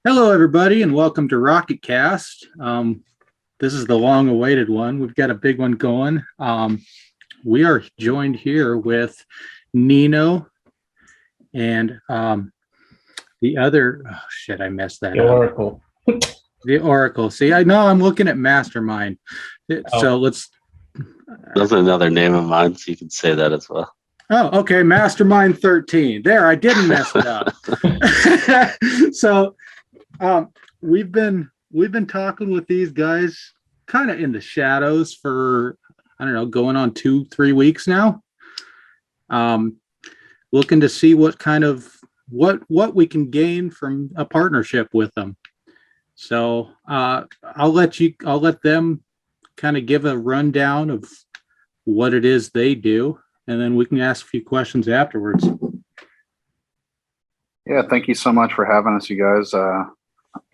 Hello, everybody, and welcome to RocketCast. This is the long-awaited one. We've got a big one going. We are joined here with Nino and the other. Oh shit! I messed that The up. Oracle. The Oracle. See, I know I'm looking at Mastermind. So let's. That's another name of mine, so you can say that as well. Oh, okay. Mastermind 13. There, I didn't mess it up. So. We've been talking with these guys kind of in the shadows for I don't know, going on 2-3 weeks now. Looking to see what kind of what we can gain from a partnership with them. So I'll let them kind of give a rundown of what it is they do, and then we can ask a few questions afterwards. Yeah, thank you so much for having us, you guys.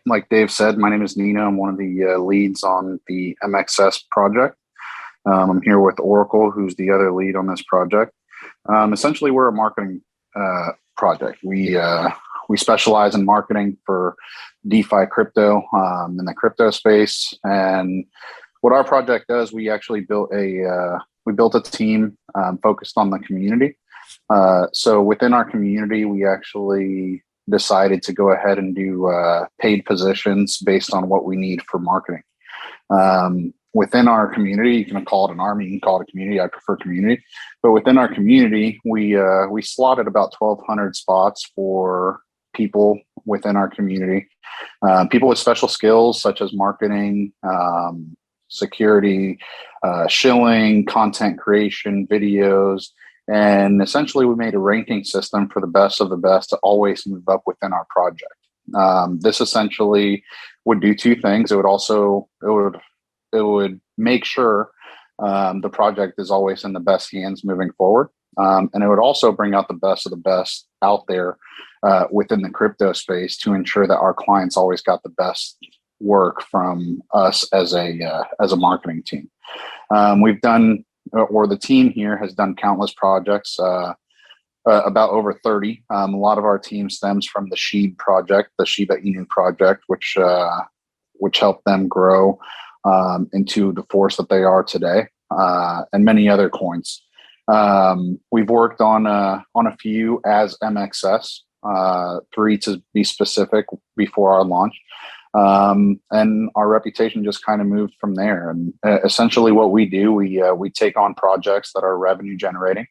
Like Dave said, my name is Nino. I'm one of the leads on the MXS project. I'm here with Oracle, who's the other lead on this project. Essentially, we're a marketing project. We specialize in marketing for DeFi crypto in the crypto space. And what our project does, we actually built a team focused on the community. So within our community, we actually decided to go ahead and do paid positions based on what we need for marketing. Within our community, you can call it an army, you can call it a community. I prefer community, but within our community, we slotted about 1,200 spots for people within our community, people with special skills such as marketing, security, shilling, content creation, videos. And essentially, we made a ranking system for the best of the best to always move up within our project. This essentially would do two things. It would make sure the project is always in the best hands moving forward, and it would also bring out the best of the best out there within the crypto space to ensure that our clients always got the best work from us as a marketing team. The team here has done countless projects, about over 30. A lot of our team stems from the SHIB project, the Shiba Inu project, which helped them grow into the force that they are today, and many other coins. We've worked on a few as MXS, 3 to be specific before our launch. And our reputation just kind of moved from there. And essentially what we do, we take on projects that are revenue generating,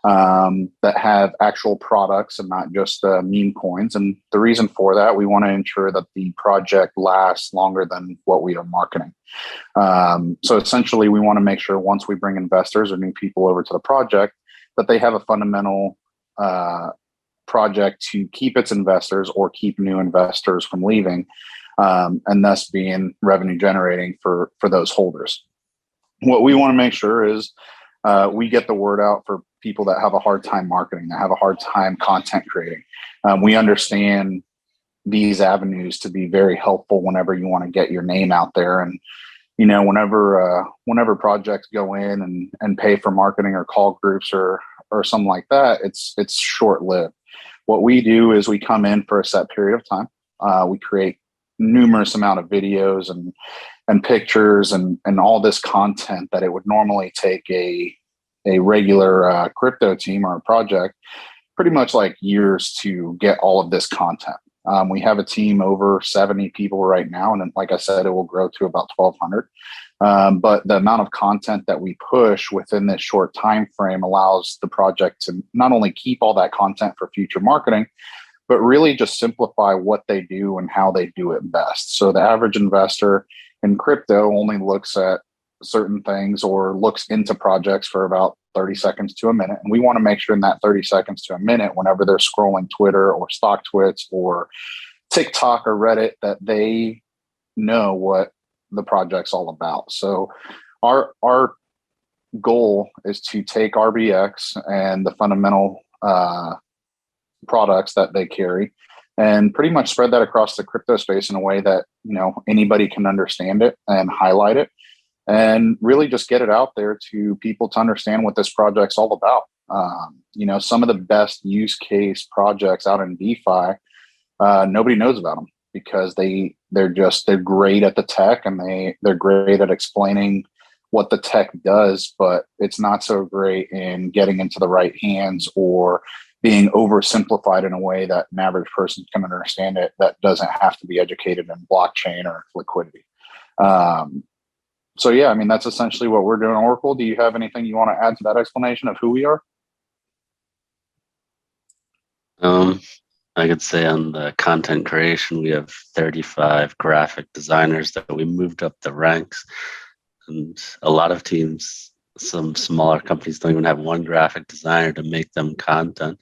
that have actual products and not just meme coins. And the reason for that, we want to ensure that the project lasts longer than what we are marketing. So essentially we want to make sure once we bring investors or new people over to the project, that they have a fundamental project to keep its investors or keep new investors from leaving. And thus being revenue generating for those holders. What we want to make sure is we get the word out for people that have a hard time marketing, that have a hard time content creating. We understand these avenues to be very helpful whenever you want to get your name out there. And, you know, whenever projects go in and pay for marketing or call groups or something like that, it's short-lived. What we do is we come in for a set period of time. We create numerous amount of videos and pictures and all this content that it would normally take a regular crypto team or a project pretty much like years to get all of this content. We have a team over 70 people right now, and like I said, it will grow to about 1,200. But the amount of content that we push within this short time frame allows the project to not only keep all that content for future marketing, but really just simplify what they do and how they do it best. So the average investor in crypto only looks at certain things or looks into projects for about 30 seconds to a minute. And we want to make sure in that 30 seconds to a minute, whenever they're scrolling Twitter or stock twits or TikTok or Reddit, that they know what the project's all about. So our goal is to take RBX and the fundamental products that they carry and pretty much spread that across the crypto space in a way that, you know, anybody can understand it and highlight it and really just get it out there to people to understand what this project's all about. You know, some of the best use case projects out in DeFi, nobody knows about them. because they're great at the tech, and they're great at explaining what the tech does, but it's not so great in getting into the right hands or being oversimplified in a way that an average person can understand it, that doesn't have to be educated in blockchain or liquidity. So yeah, I mean, that's essentially what we're doing at Oracle. Do you have anything you want to add to that explanation of who we are? I could say on the content creation, we have 35 graphic designers that we moved up the ranks. And a lot of teams, some smaller companies don't even have one graphic designer to make them content.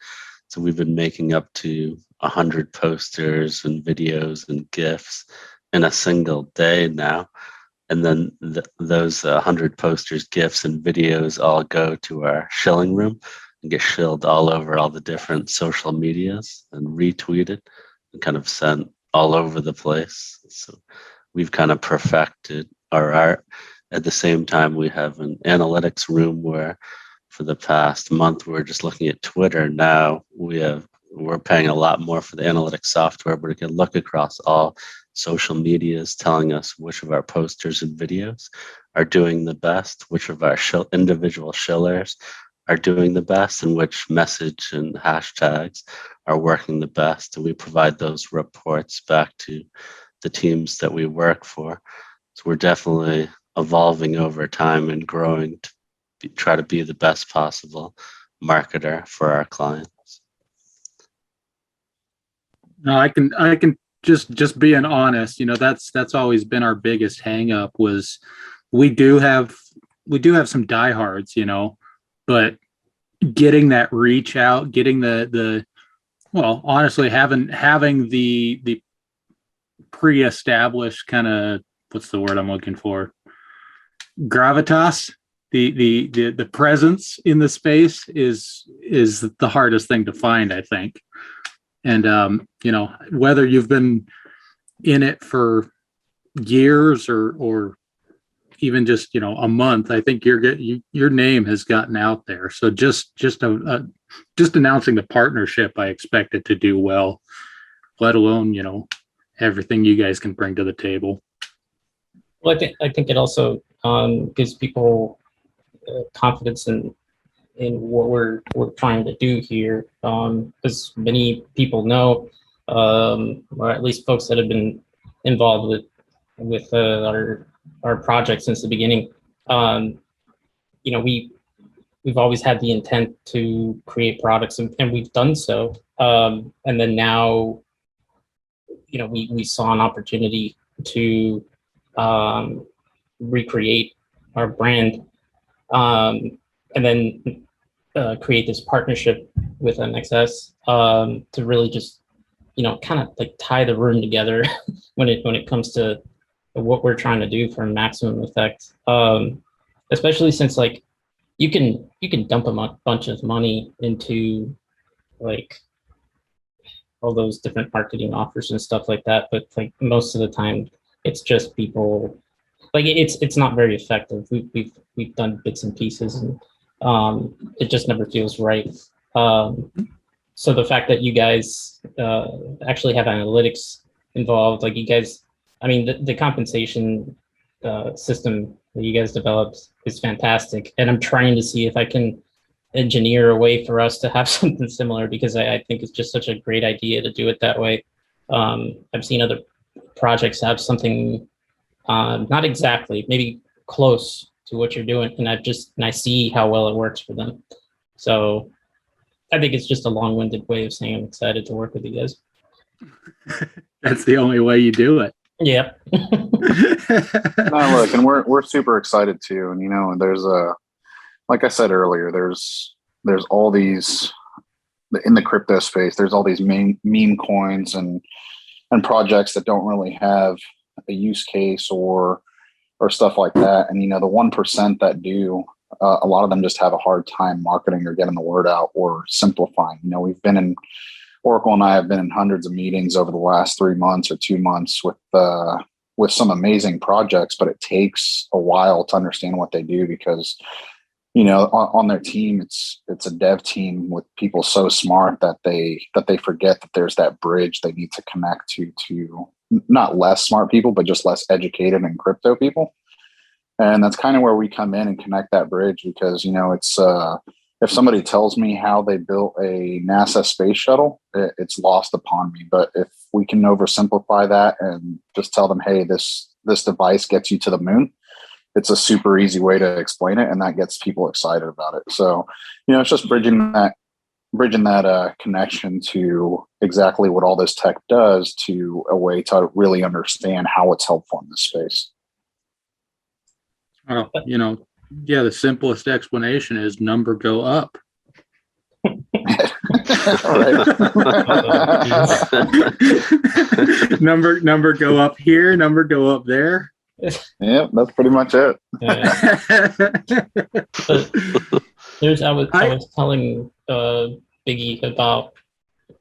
So we've been making up to 100 posters and videos and GIFs in a single day now. And then those 100 posters, GIFs, and videos all go to our shilling room and get shilled all over all the different social medias and retweeted and kind of sent all over the place. So we've kind of perfected our art. At the same time, we have an analytics room where for the past month, we're just looking at Twitter. Now we're paying a lot more for the analytics software, but it can look across all social medias, telling us which of our posters and videos are doing the best, which of our individual shillers are doing the best, and which message and hashtags are working the best. And we provide those reports back to the teams that we work for. So we're definitely evolving over time and growing to try to be the best possible marketer for our clients. No, I can just being honest, that's always been our biggest hang up. Was we do have some diehards, but getting that reach out, getting the well, honestly, having the pre-established kind of, what's the word I'm looking for, gravitas, the presence in the space is the hardest thing to find, I think. And whether you've been in it for years or even just a month, I think your name has gotten out there. So just announcing the partnership, I expect it to do well, let alone everything you guys can bring to the table. Well, I think it also gives people confidence in what we're trying to do here, because many people know, or at least folks that have been involved with our project since the beginning. We've always had the intent to create products, and we've done so. And then now, we saw an opportunity to recreate our brand, and then create this partnership with MXS to really just kind of like tie the room together when it comes to what we're trying to do for maximum effect. Especially since like you can dump a bunch of money into like all those different marketing offers and stuff like that, but like most of the time it's just people like it's not very effective. We've done bits and pieces, and it just never feels right. So the fact that you guys actually have analytics involved, like you guys, I mean, the compensation system that you guys developed is fantastic, and I'm trying to see if I can engineer a way for us to have something similar, because I think it's just such a great idea to do it that way. I've seen other projects have something not exactly, maybe close to what you're doing, and I see how well it works for them. So I think it's just a long-winded way of saying I'm excited to work with you guys. That's the only way you do it. Yeah. No, look, and we're super excited too. And there's like I said earlier, there's all these in the crypto space. There's all these meme coins and projects that don't really have a use case or stuff like that. And the 1% that do, a lot of them just have a hard time marketing or getting the word out or simplifying. Oracle and I have been in hundreds of meetings over the last 3 months or 2 months with some amazing projects, but it takes a while to understand what they do, because on their team, it's a dev team with people so smart that they forget that there's that bridge they need to connect to not less smart people, but just less educated in crypto people. And that's kind of where we come in and connect that bridge, because, you know, it's if somebody tells me how they built a NASA space shuttle, it's lost upon me. But if we can oversimplify that and just tell them, hey, this device gets you to the moon, it's a super easy way to explain it, and that gets people excited about it. So, you know, it's just bridging that connection to exactly what all this tech does to a way to really understand how it's helpful in this space. Well, you know, yeah, the simplest explanation is number go up. number go up here, number go up there. Yeah, that's pretty much it. But I was telling Biggie about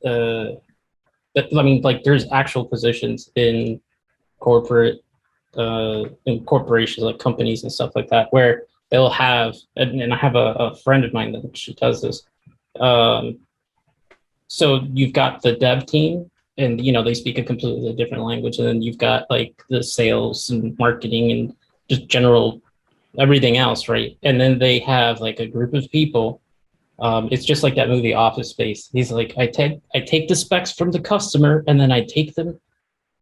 that. I mean, like, there's actual positions in corporations, like companies and stuff like that, where they'll have, and I have a friend of mine that she does this. So you've got the dev team, and, you know, they speak a completely different language, and then you've got like the sales and marketing and just general everything else, right? And then they have like a group of people. It's just like that movie Office Space. He's like, I take the specs from the customer, and then I take them,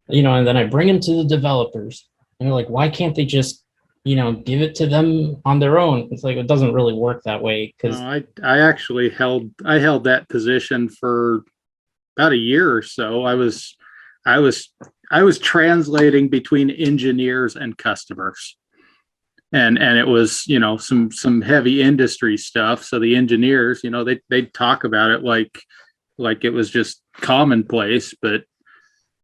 you know, and then I bring them to the developers. And they're like, why can't they just, you know, give it to them on their own? It's like, it doesn't really work that way. Because I actually held that position for about a year or so. I was translating between engineers and customers, and it was, you know, some heavy industry stuff. So the engineers, you know, they'd talk about it like it was just commonplace, but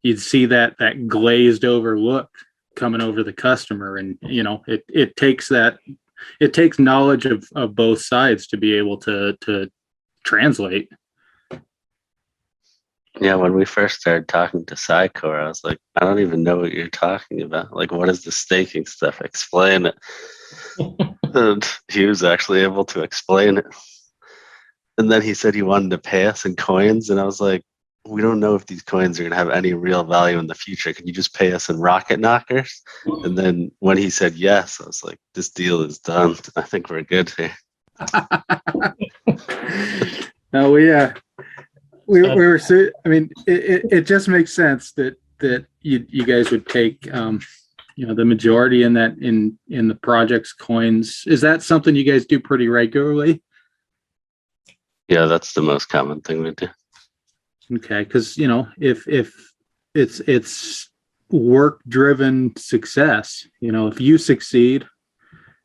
you'd see that glazed over look coming over the customer. And, you know, it takes knowledge of both sides to be able to translate. Yeah, when we first started talking to Psycore, I was like, I don't even know what you're talking about. Like, what is the staking stuff? Explain it. And he was actually able to explain it. And then he said he wanted to pay us in coins, and I was like, we don't know if these coins are going to have any real value in the future. Can you just pay us in rocket knockers? And then when he said yes, I was like, this deal is done. I think we're good here. No, we were. I mean, it just makes sense that you guys would take, you know, the majority in the project's coins. Is that something you guys do pretty regularly? Yeah, that's the most common thing we do. Okay, because, you know, if it's work-driven success, you know, if you succeed,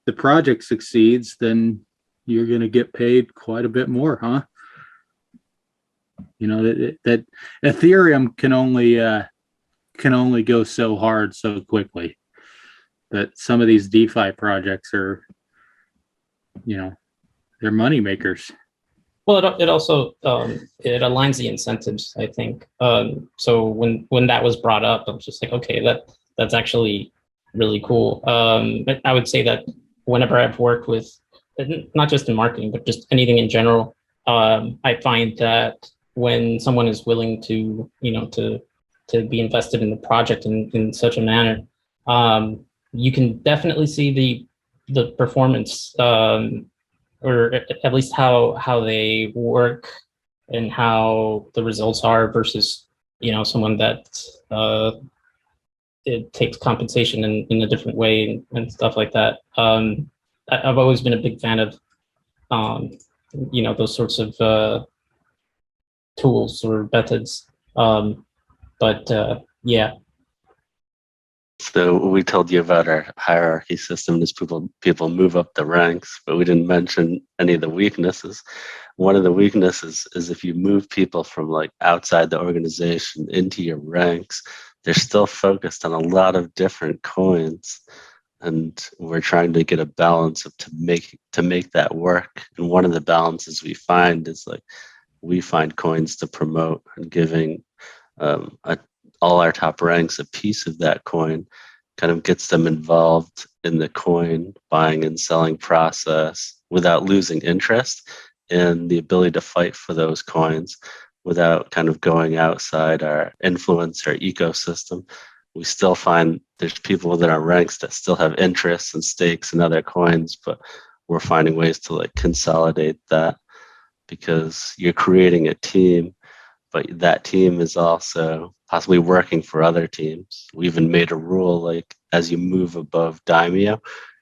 the project succeeds, then you're going to get paid quite a bit more, huh? You know, that Ethereum can only go so hard so quickly, but some of these DeFi projects are, you know, they're money makers. Well, it also it aligns the incentives, I think. So when that was brought up, I was just like, okay, that's actually really cool. But I would say that whenever I've worked with, not just in marketing, but just anything in general, I find that when someone is willing to, you know, to be invested in the project in such a manner, you can definitely see the performance. Or at least how they work and how the results are versus, you know, someone that it takes compensation in a different way and stuff like that. I've always been a big fan of, you know, those sorts of tools or methods. But yeah. So we told you about our hierarchy system as people move up the ranks, but we didn't mention any of the weaknesses. One of the weaknesses is if you move people from like outside the organization into your ranks, they're still focused on a lot of different coins. And we're trying to get a balance to make that work. And one of the balances we find is like we find coins to promote, and giving all our top ranks a piece of that coin kind of gets them involved in the coin buying and selling process without losing interest in the ability to fight for those coins, without kind of going outside our influence or ecosystem. We still find there's people within our ranks that still have interests and stakes in other coins, but we're finding ways to like consolidate that, because you're creating a team, but that team is also possibly working for other teams. We even made a rule, like as you move above Daimyo,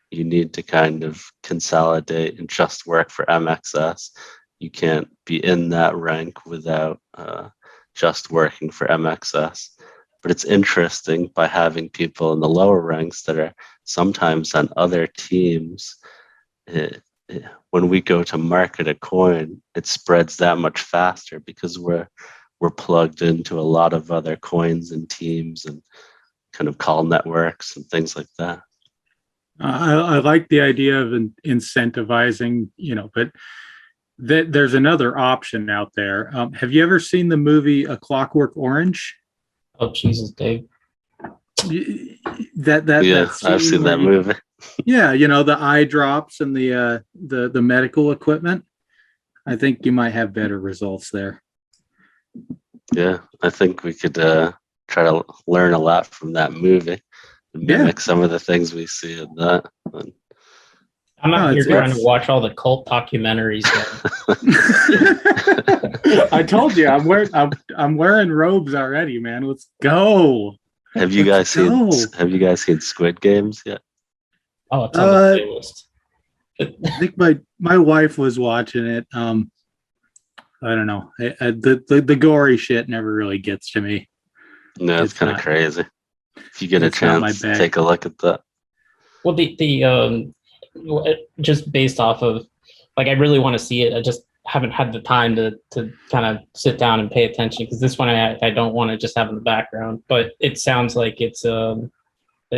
you need to kind of consolidate and just work for MXS. You can't be in that rank without just working for MXS. But it's interesting by having people in the lower ranks that are sometimes on other teams. When we go to market a coin, it spreads that much faster because we're plugged into a lot of other coins and teams and kind of call networks and things like that. I like the idea of incentivizing, but there's another option out there. Have you ever seen the movie A Clockwork Orange? Oh, Jesus, Dave. I've seen that movie. Yeah, the eye drops and the medical equipment. I think you might have better results there. Yeah, I think we could try to learn a lot from that movie and mimic some of the things we see in that. I'm out here trying to watch all the cult documentaries. I told you, I'm wearing robes already, man. Let's go. Have you guys seen Squid Games yet? Oh, it's on the playlist. I think my wife was watching it. I don't know. The gory shit never really gets to me. No, it's kind of crazy. If you get a chance, take a look at that. Well, the just based off of, like, I really want to see it. I just haven't had the time to kind of sit down and pay attention, because this one I don't want to just have in the background. But it sounds like it's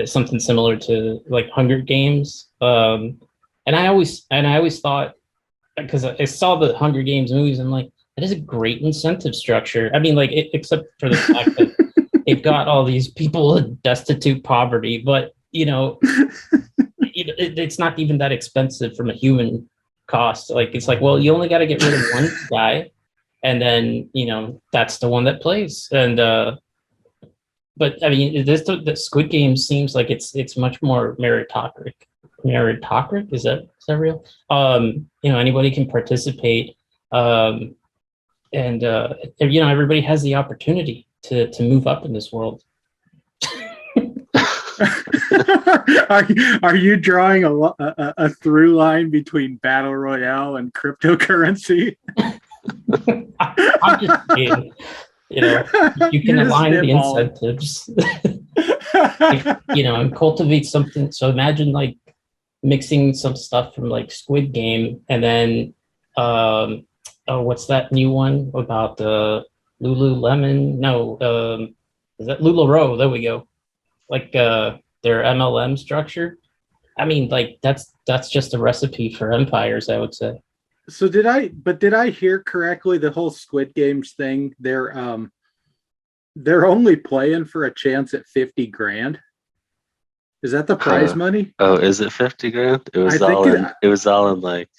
something similar to like Hunger Games. And I always thought, because I saw the Hunger Games movies, and like, that is a great incentive structure. I mean, like, except for the fact that they've got all these people in destitute poverty, but it's not even that expensive from a human cost. Like, it's like, well, you only got to get rid of one guy, and then that's the one that plays. And but I mean, the Squid Game seems like it's much more meritocratic. Is that real? Anybody can participate, and everybody has the opportunity to move up in this world. Are you drawing a through line between battle royale and cryptocurrency? I'm just kidding. You can align the incentives. And cultivate something. So imagine like mixing some stuff from like Squid Game, and then what's that new one about the Lululemon? No, is that LuLaRoe? There we go. Like their MLM structure. I mean, like that's just a recipe for empires, I would say. So did I hear correctly? The whole Squid Games thing, they're only playing for a chance at 50 grand. Is that the prize money? Oh, is it 50 grand? It was all in like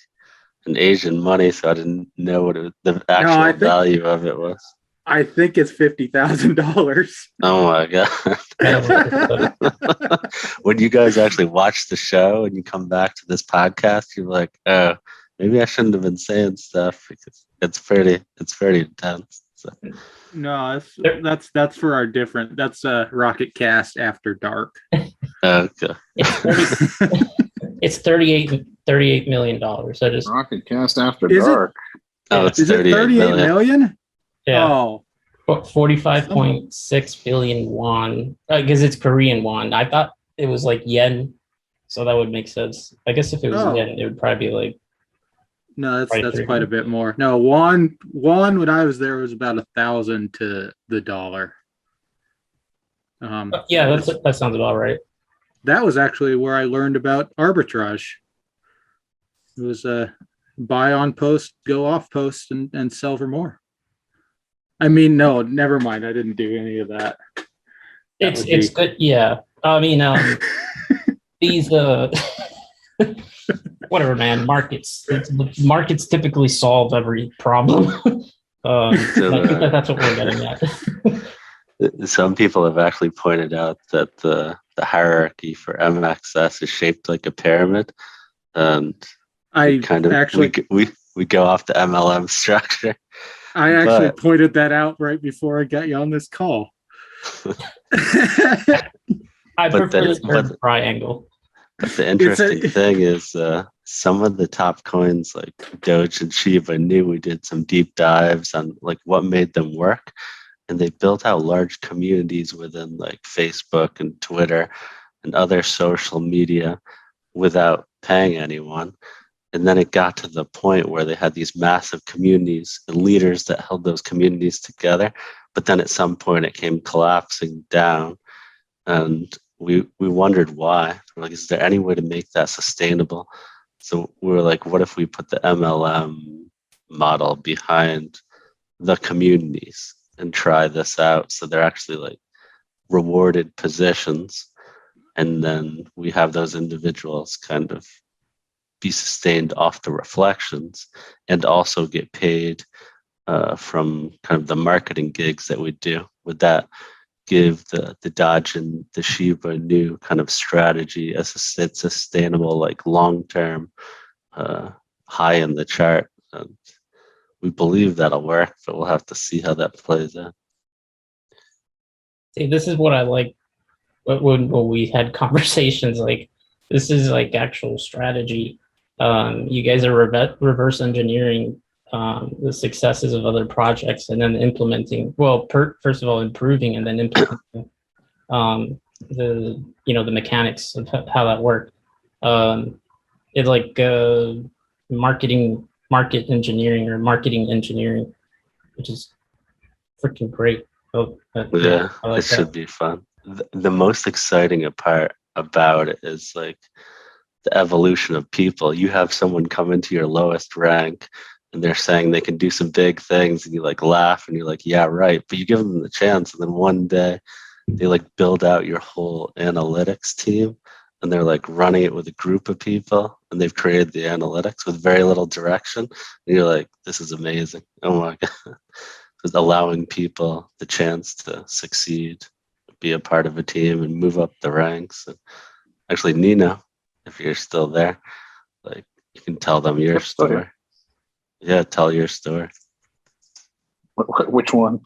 an Asian money, so I didn't know what the actual value of it was. I think it's $50,000. Oh my god! When you guys actually watch the show and you come back to this podcast, you're like, oh, maybe I shouldn't have been saying stuff, because it's pretty intense. So. No, that's for our different. That's RocketCast After Dark. Okay. It's $38 million. So just RocketCast After Dark. It's is it 38 million? Yeah. Oh. 45.6 billion won, because it's Korean won. I thought it was like yen, so that would make sense. I guess if it was yen, it would probably be like. No, that's quite a bit more. No, won when I was there was about 1,000 to the dollar. Yeah, that sounds about right. That was actually where I learned about arbitrage. It was buy on post, go off post, and sell for more. I mean, no, never mind. I didn't do any of that. It's good. Yeah. I mean, these whatever, man. Markets typically solve every problem. So, I think that's what we're getting at. some people have actually pointed out that the hierarchy for MXS is shaped like a pyramid, and I kind of actually we go off the MLM structure. I actually But pointed that out right before I got you on this call. I But prefer the the term triangle. but the interesting a- thing is some of the top coins like Doge and Shiba knew we did some deep dives on like what made them work, and they built out large communities within like Facebook and Twitter and other social media without paying anyone. And then it got to the point where they had these massive communities and leaders that held those communities together. But then at some point it came collapsing down, and we wondered why. We're like, is there any way to make that sustainable? So we were like, what if we put the MLM model behind the communities and try this out? So they're actually like rewarded positions, and then we have those individuals kind of be sustained off the reflections and also get paid from kind of the marketing gigs that we do. Would that give the Dodge and the Shiba a new kind of strategy as a sustainable, like long-term high in the chart? And we believe that'll work, but we'll have to see how that plays out. See, this is what I like when we had conversations. Like, this is like actual strategy. You guys are reverse engineering the successes of other projects and then implementing. Well, first of all, improving and then implementing the mechanics of how that worked. It's like market engineering or marketing engineering, which is freaking great. Yeah, I like it should be fun. The most exciting part about it is like the evolution of people. You have someone come into your lowest rank and they're saying they can do some big things, and you like laugh and you're like, yeah, right. But you give them the chance, and then one day they like build out your whole analytics team, and they're like running it with a group of people, and they've created the analytics with very little direction. And you're like, this is amazing. Oh my God. Just allowing people the chance to succeed, be a part of a team and move up the ranks. And actually, Nino, if you're still there, like you can tell them your story. Yeah, tell your story. Which one?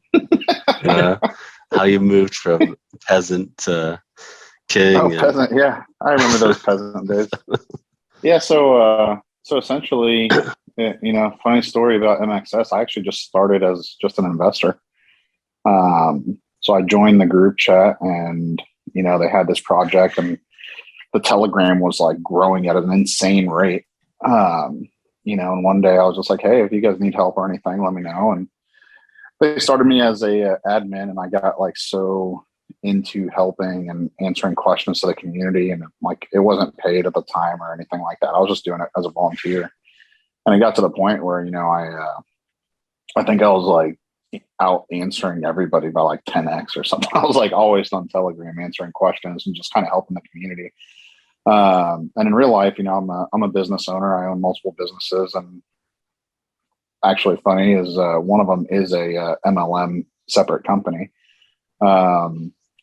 How you moved from peasant to king. Oh, peasant. Yeah, I remember those peasant days. Yeah, so essentially, funny story about MXS. I actually just started as just an investor. So I joined the group chat, and they had this project, and the Telegram was like growing at an insane rate. And one day I was just like, hey, if you guys need help or anything, let me know. And they started me as a admin, and I got like so into helping and answering questions to the community, and like it wasn't paid at the time or anything like that. I was just doing it as a volunteer. And it got to the point where I think I was like out answering everybody by like 10x or something. I was like always on Telegram answering questions and just kind of helping the community. And in real life, I'm a business owner. I own multiple businesses, and actually funny is one of them is a MLM separate company.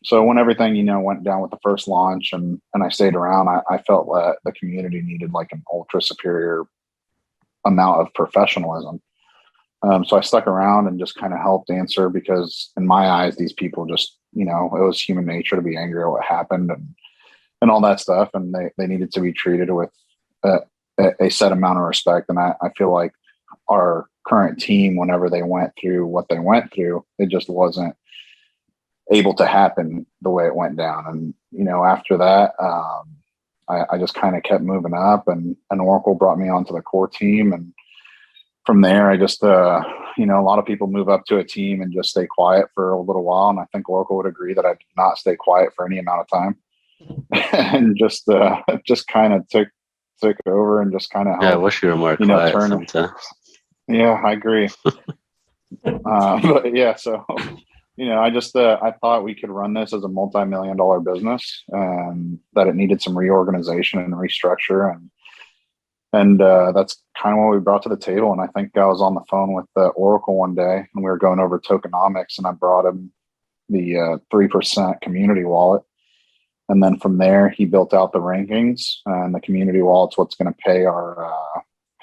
So when everything, went down with the first launch and I stayed around, I felt that the community needed like an ultra superior amount of professionalism. So I stuck around and just kind of helped answer, because in my eyes, these people just, it was human nature to be angry at what happened and all that stuff. And they needed to be treated with a set amount of respect. And I feel like our current team, whenever they went through what they went through, it just wasn't able to happen the way it went down. And, after that, I just kind of kept moving up, and Oracle brought me onto the core team. And from there, I just, a lot of people move up to a team and just stay quiet for a little while. And I think Oracle would agree that I did not stay quiet for any amount of time. And just kind of took over and just kind of I wish you were more quiet sometimes. Yeah, I agree. But yeah, so I thought we could run this as a multi-million-dollar business, and that it needed some reorganization and restructure. And And that's kind of what we brought to the table. And I think I was on the phone with Oracle one day, and we were going over tokenomics, and I brought him the 3% community wallet. And then from there, he built out the rankings, and the community wallet's what's going to pay our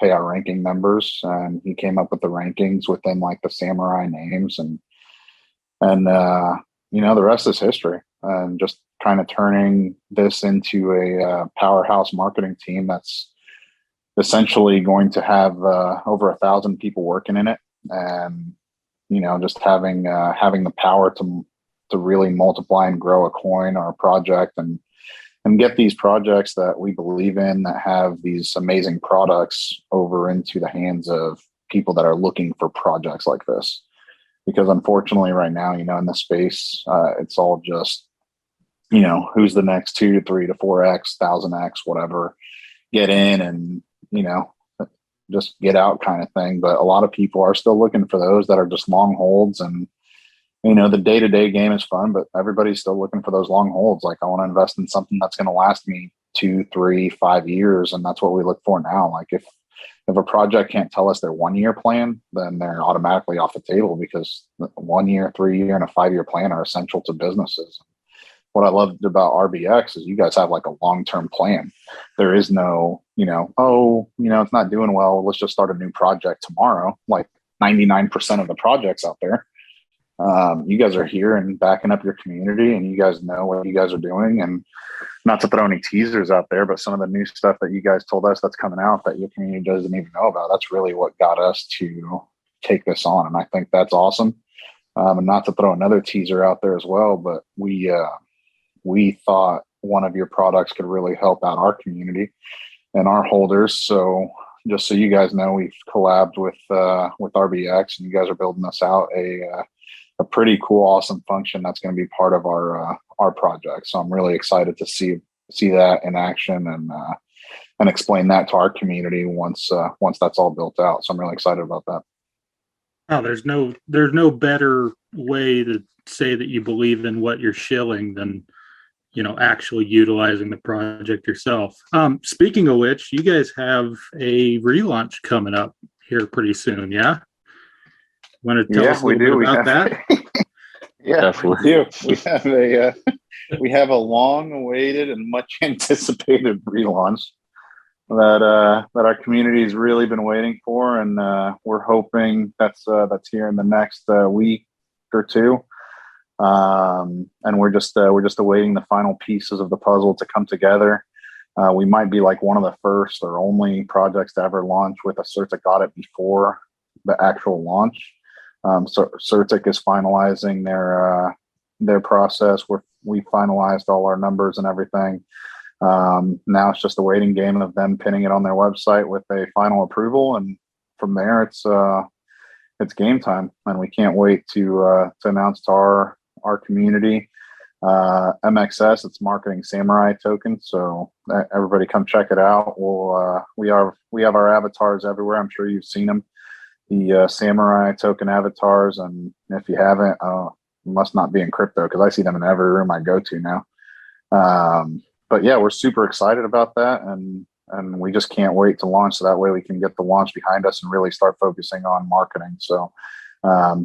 ranking members. And he came up with the rankings within like the samurai names, and the rest is history. And just kind of turning this into a powerhouse marketing team that's essentially going to have over 1,000 people working in it, and just having the power to really multiply and grow a coin or a project, and get these projects that we believe in, that have these amazing products, over into the hands of people that are looking for projects like this. Because unfortunately right now, in the space, it's all just, who's the next 2 to 3 to 4x, 1,000x, whatever, get in and, just get out kind of thing. But a lot of people are still looking for those that are just long holds. And, the day-to-day game is fun, but everybody's still looking for those long holds. Like, I want to invest in something that's going to last me 2, 3, 5 years. And that's what we look for now. Like, if a project can't tell us their 1-year plan, then they're automatically off the table, because 1 year, 3 year, and a 5-year plan are essential to businesses. What I loved about RBX is you guys have like a long-term plan. There is no, it's not doing well, let's just start a new project tomorrow. Like 99% of the projects out there, you guys are here and backing up your community, and you guys know what you guys are doing. And not to throw any teasers out there, but some of the new stuff that you guys told us that's coming out that your community doesn't even know about, that's really what got us to take this on. And I think that's awesome. And not to throw another teaser out there as well, but we thought one of your products could really help out our community and our holders. So just so you guys know, we've collabed with RBX, and you guys are building us out a pretty cool, awesome function that's going to be part of our project. So I'm really excited to see that in action, and explain that to our community once that's all built out. So I'm really excited about that. Oh, there's no better way to say that you believe in what you're shilling than actually utilizing the project yourself. Speaking of which, you guys have a relaunch coming up here pretty soon, yeah? Want to tell us a little bit about that? Yeah, Definitely. We have a long-awaited and much-anticipated relaunch that our community has really been waiting for, and we're hoping that's here in the next week or two. And we're just awaiting the final pieces of the puzzle to come together. We might be like one of the first or only projects to ever launch with a CERTIC audit before the actual launch. So CERTIC is finalizing their process. We finalized all our numbers and everything. Now it's just a waiting game of them pinning it on their website with a final approval, and from there it's game time. And we can't wait to announce to our community. MXS, it's marketing samurai token, so everybody come check it out. We have our avatars everywhere. I'm sure you've seen them, the samurai token avatars, and if you haven't, you must not be in crypto, because I see them in every room I go to now. But yeah, we're super excited about that, and we just can't wait to launch, so that way we can get the launch behind us and really start focusing on marketing. So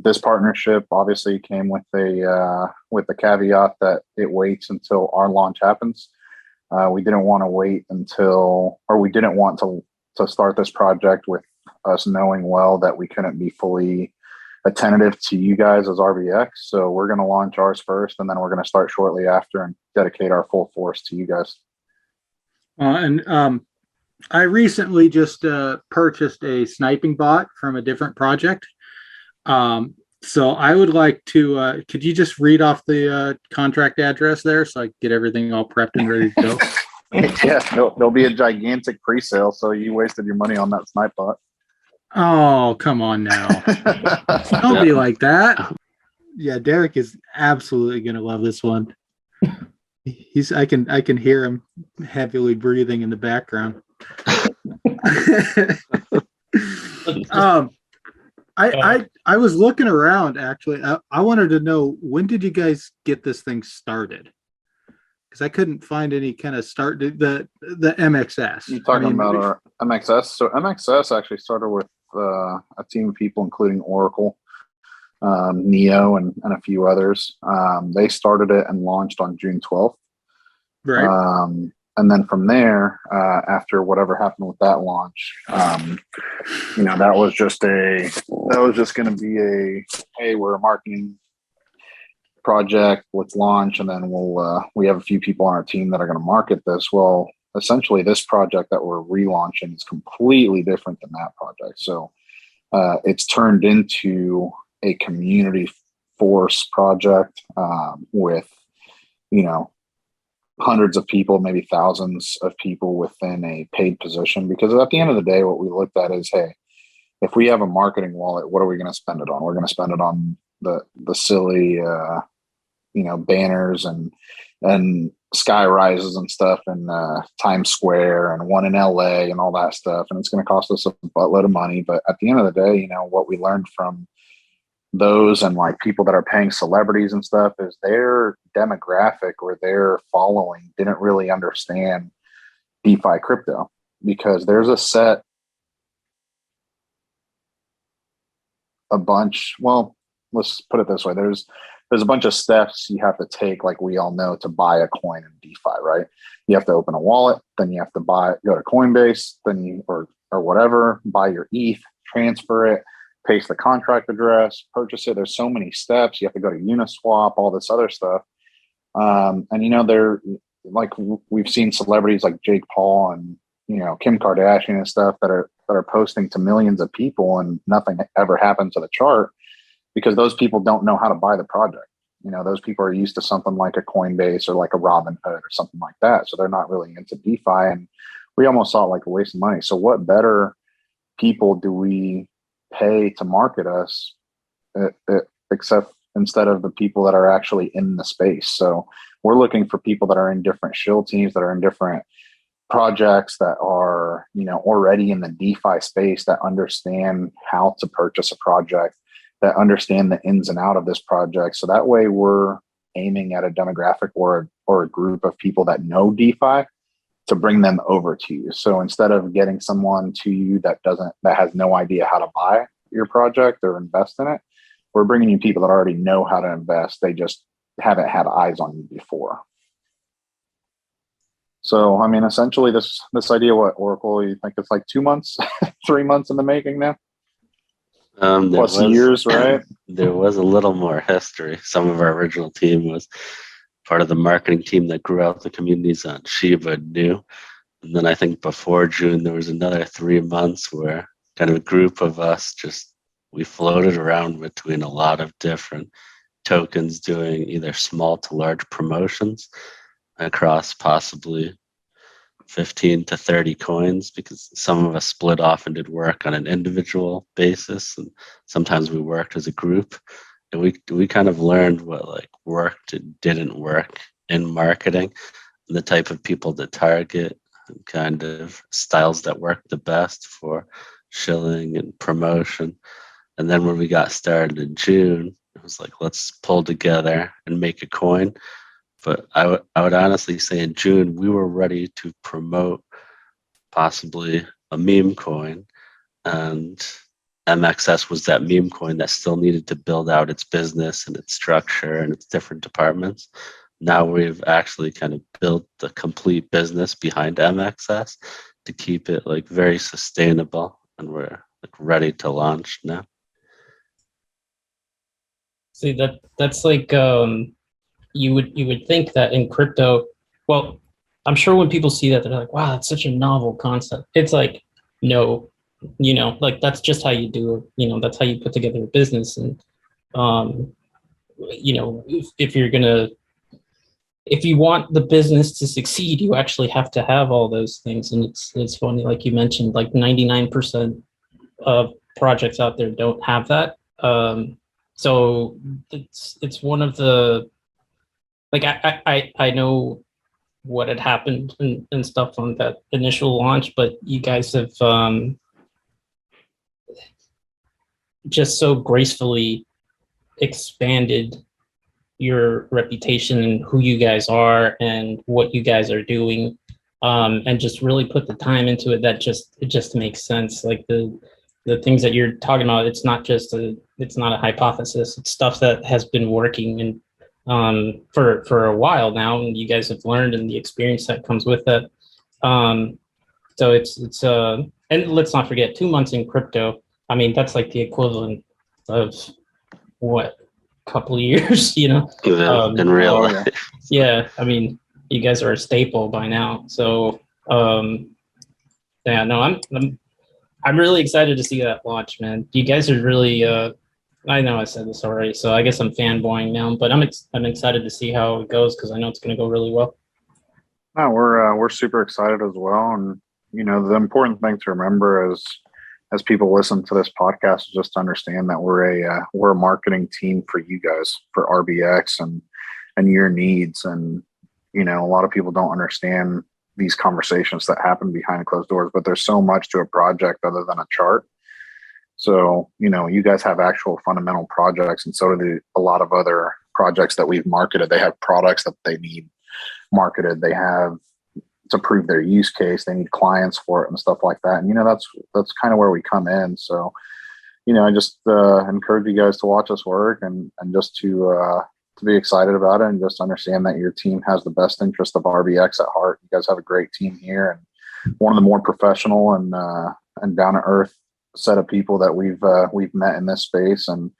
this partnership obviously came with the caveat that it waits until our launch happens. We didn't want to wait we didn't want to start this project with us knowing well that we couldn't be fully attentive to you guys as RBX. So we're going to launch ours first, and then we're going to start shortly after and dedicate our full force to you guys. I recently just purchased a sniping bot from a different project. So I would like to, could you just read off the contract address there so I can get everything all prepped and ready to go? Yeah, there'll be a gigantic pre-sale, so you wasted your money on that snipe bot. Oh, come on now. Don't be like that. Yeah, Derek is absolutely going to love this one. I can hear him heavily breathing in the background. I was looking around, actually. I wanted to know, when did you guys get this thing started? because I couldn't find any kind of start the MXS. You talking about our MXS? So MXS actually started with a team of people, including Oracle, Neo, and a few others. They started it and launched on June 12th. Right. And then from there, after whatever happened with that launch, that was just going to be hey, we're a marketing project, let's launch, and then we have a few people on our team that are going to market this. Well, essentially, this project that we're relaunching is completely different than that project. So it's turned into a community force project with hundreds of people, maybe thousands of people within a paid position. Because at the end of the day, what we looked at is, hey, if we have a marketing wallet, what are we going to spend it on? We're going to spend it on the silly banners and sky rises and stuff in Times Square and one in LA and all that stuff, and it's going to cost us a buttload of money. But at the end of the day, what we learned from those and like people that are paying celebrities and stuff is their demographic or their following didn't really understand DeFi crypto, because there's let's put it this way. There's a bunch of steps you have to take, like we all know, to buy a coin in DeFi, right? You have to open a wallet, then you have to go to Coinbase, then or whatever, buy your ETH, transfer it, paste the contract address, purchase it. There's so many steps. You have to go to Uniswap, all this other stuff. And they're like, we've seen celebrities like Jake Paul and Kim Kardashian and stuff that are posting to millions of people, and nothing ever happened to the chart, because those people don't know how to buy the project. Those people are used to something like a Coinbase or like a Robinhood or something like that. So they're not really into DeFi, and we almost saw it like a waste of money. So what better people do we pay to market us except instead of the people that are actually in the space? So we're looking for people that are in different shill teams, that are in different projects, that are already in the DeFi space, that understand how to purchase a project, that understand the ins and out of this project. So that way we're aiming at a demographic or a group of people that know DeFi to bring them over to you. So instead of getting someone to you that has no idea how to buy your project or invest in it, we're bringing you people that already know how to invest. They just haven't had eyes on you before. So, I mean, essentially this idea, what, Oracle, you think it's like 2 months, 3 months in the making now? Plus years, right? There was a little more history. Some of our original team was part of the marketing team that grew out the communities on Shiba New. And then I think before June, there was another 3 months where kind of a group of us we floated around between a lot of different tokens, doing either small to large promotions across possibly 15 to 30 coins, because some of us split off and did work on an individual basis, and sometimes we worked as a group. And we kind of learned what like worked and didn't work in marketing, and the type of people to target, and kind of styles that work the best for shilling and promotion. And then when we got started in June, it was like, let's pull together and make a coin. But I would honestly say in June, we were ready to promote possibly a meme coin, and MXS was that meme coin that still needed to build out its business and its structure and its different departments. Now we've actually kind of built the complete business behind MXS to keep it like very sustainable, and we're like ready to launch now. See, that's like you would think that in crypto, well, I'm sure when people see that, they're like, wow, that's such a novel concept. It's like, no, like that's just how you do it. That's how you put together a business. And, if you want the business to succeed, you actually have to have all those things. And it's funny, like you mentioned, like 99% of projects out there don't have that. So it's one of the, like, I know what had happened and stuff on that initial launch, but you guys have just so gracefully expanded your reputation and who you guys are and what you guys are doing, and just really put the time into it. It just makes sense. Like the things that you're talking about, it's not a hypothesis. It's stuff that has been working and for a while now, and you guys have learned, and the experience that comes with that. So it's and let's not forget, 2 months in crypto. I mean, that's like the equivalent of what, couple of years, you know? In real life. Yeah, I mean, you guys are a staple by now. So yeah, no, I'm really excited to see that launch, man. You guys are really I know I said this already, so I guess I'm fanboying now, but I'm excited to see how it goes, because I know it's going to go really well. No, we're super excited as well, and you know, the important thing to remember as people listen to this podcast is just to understand that we're a marketing team for you guys, for RBX and your needs. And you know, a lot of people don't understand these conversations that happen behind closed doors, but there's so much to a project other than a chart. So, you know, you guys have actual fundamental projects, and so do a lot of other projects that we've marketed. They have products that they need marketed. They have to prove their use case. They need clients for it and stuff like that. And, you know, that's kind of where we come in. So, you know, I just encourage you guys to watch us work and just to be excited about it, and just understand that your team has the best interest of RBX at heart. You guys have a great team here, and one of the more professional and down to earth set of people that we've met in this space. And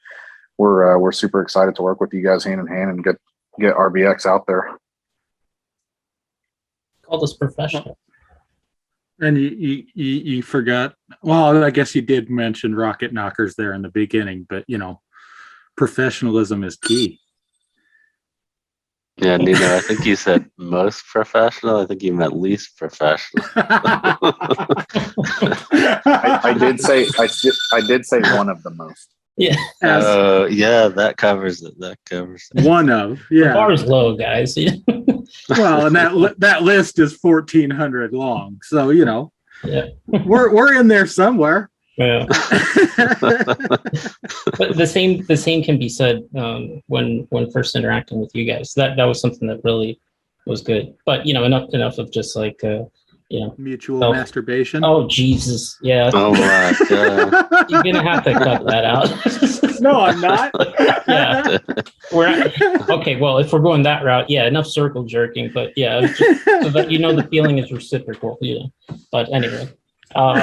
we're super excited to work with you guys hand in hand and get RBX out there. Call this professional. And you forgot, well, I guess you did mention rocket knockers there in the beginning, but you know, professionalism is key. Yeah, Nino, I think you said most professional. I think you meant least professional. I did say one of the most. Yeah. Yeah, that covers it. One of, yeah. The bar is low, guys. Well, and that list is 1,400 long, so you know, yeah, we're in there somewhere. Yeah. But the same can be said when first interacting with you guys. That was something that really was good. But you know, enough of just like you know, mutual masturbation. Oh Jesus, yeah. Oh my God. You're gonna have to cut that out. No, I'm not. Yeah, okay. Well, if we're going that route, yeah, enough circle jerking. But yeah, just so that you know the feeling is reciprocal. You know. But anyway. All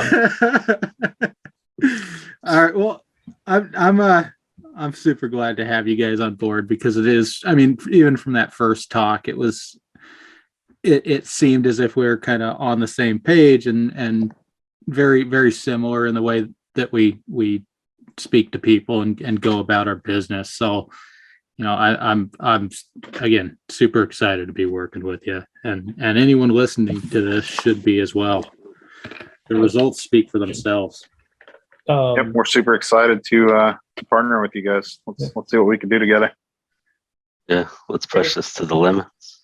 right. Well, I'm super glad to have you guys on board, because it is. I mean, even from that first talk, it seemed as if we were kind of on the same page and very, very similar in the way that we speak to people and go about our business. So, you know, I'm again super excited to be working with you, and anyone listening to this should be as well. The results speak for themselves. Yep, we're super excited to partner with you guys. Let's see what we can do together. Yeah, let's push this to the limits.